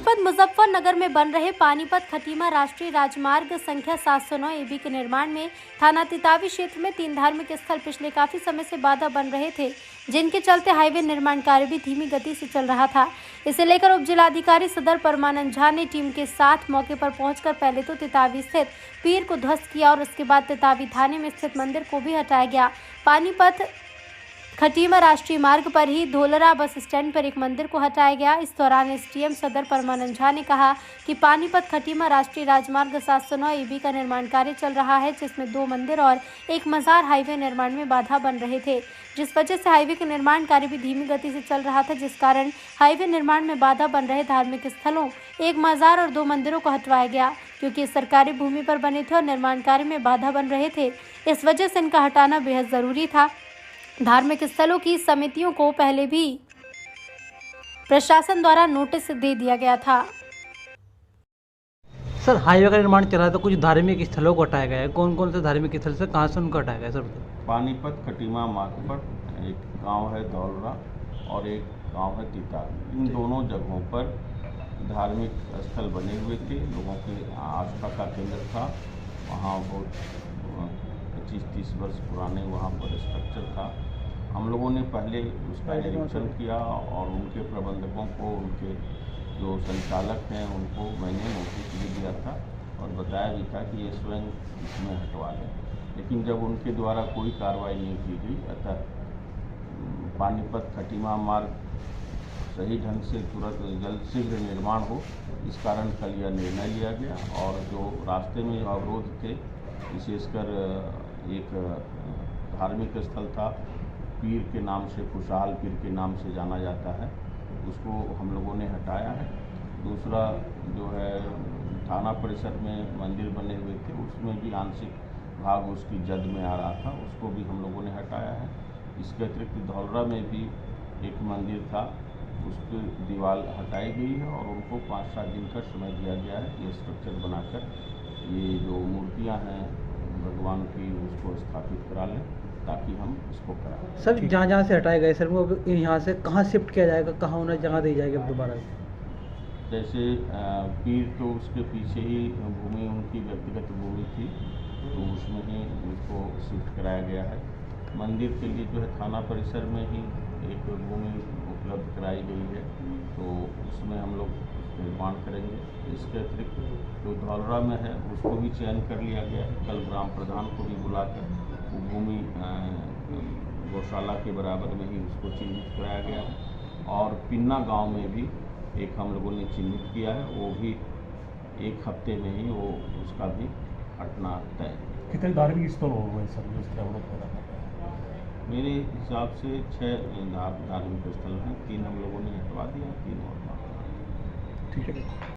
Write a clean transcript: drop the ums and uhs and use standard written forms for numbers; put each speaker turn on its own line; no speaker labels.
पानीपत मुजफ्फरनगर में बन रहे पानीपत खटीमा राष्ट्रीय राजमार्ग संख्या 709 एबी के निर्माण में थाना तितावी क्षेत्र में 3 धार्मिक स्थल पिछले काफी समय से बाधा बन रहे थे, जिनके चलते हाईवे निर्माण कार्य भी धीमी गति से चल रहा था। इसे लेकर उप जिलाधिकारी सदर परमानंद झा ने टीम के साथ मौके पर पहुंचकर पहले तो तितावी स्थित पीर को ध्वस्त किया और उसके बाद तितावी थाने में स्थित मंदिर को भी हटाया गया। पानीपत खटीमा राष्ट्रीय मार्ग पर ही धोलरा बस स्टैंड पर एक मंदिर को हटाया गया। इस दौरान एसडीएम सदर परमानंद झा ने कहा कि पानीपत खटीमा राष्ट्रीय राजमार्ग 709 एबी का निर्माण कार्य चल रहा है, जिसमें 2 मंदिर और एक मजार हाईवे निर्माण में बाधा बन रहे थे, जिस वजह से हाईवे का निर्माण कार्य भी धीमी गति से चल रहा था, जिस कारण हाईवे निर्माण में बाधा बन रहे धार्मिक स्थलों, एक मजार और 2 मंदिरों को हटवाया गया, क्योंकि सरकारी भूमि पर बने थे और निर्माण कार्य में बाधा बन रहे थे। इस वजह से इनका हटाना बेहद जरूरी था। धार्मिक स्थलों की समितियों को पहले भी प्रशासन द्वारा नोटिस दे दिया गया था।
सर, हाईवे का निर्माण चल रहा था, कुछ धार्मिक स्थलों को हटाया गया है। कौन कौन से धार्मिक स्थल से कहाँ से उनको हटाया गया सर?
पानीपत खटीमा मार्ग पर एक गांव है धौलरा और एक गांव है तितावी। इन दोनों जगहों पर धार्मिक स्थल बने हुए थे, लोगों के आस्था का केंद्र था। वहाँ बहुत 25-30 वर्ष पुराने वहाँ पर स्ट्रक्चर था। हम लोगों ने पहले उसका निरीक्षण किया और उनके प्रबंधकों को, उनके जो संचालक हैं, उनको मैंने नोटिस भी दिया था और बताया भी था कि ये स्वयं इसमें हटवा लें, लेकिन जब उनके द्वारा कोई कार्रवाई नहीं की गई, अतः पानीपत खटीमा मार्ग सही ढंग से तुरंत जल्द शीघ्र निर्माण हो, इस कारण कल यह निर्णय लिया गया। और जो रास्ते में अवरोध थे, विशेषकर एक धार्मिक स्थल था पीर के नाम से, खुशहाल पीर के नाम से जाना जाता है, उसको हम लोगों ने हटाया है। दूसरा जो है थाना परिसर में मंदिर बने हुए थे, उसमें भी आंशिक भाग उसकी जद में आ रहा था, उसको भी हम लोगों ने हटाया है। इसके अतिरिक्त धौलरा में भी एक मंदिर था, उसकी दीवार हटाई गई है और उनको 5-7 दिन का समय दिया गया है ये स्ट्रक्चर बनाकर ये जो मूर्तियाँ हैं भगवान की उसको स्थापित करा लें, ताकि हम इसको कराएं।
सर, जहाँ से हटाए गए सर, वो यहाँ से कहाँ शिफ्ट किया जाएगा, कहाँ उन्हें जगह दी जाएगी दोबारा?
जैसे पीर तो उसके पीछे ही भूमि उनकी व्यक्तिगत भूमि थी, तो उसमें ही उसको शिफ्ट कराया गया है। मंदिर के लिए जो है थाना परिसर में ही एक भूमि उपलब्ध कराई गई है, तो उसमें हम लोग निर्माण करेंगे। इसके अतिरिक्त जो धौलरा में है उसको भी चयन कर लिया गया है। कल ग्राम प्रधान को भी बुलाकर वो भूमि गौशाला के बराबर में ही उसको चिन्हित कराया गया है। और पिन्ना गांव में भी एक हम लोगों ने चिन्हित किया है, वो भी 1 हफ्ते में ही वो उसका भी हटना तय।
कितने धार्मिक स्थल हो गए सर जो इसके अवरोध पैदा कर रहे हैं?
मेरे हिसाब से 6 धार्मिक स्थल हैं, 3 हम लोगों ने हटवा दिया, 3 और बाकी।
ठीक है।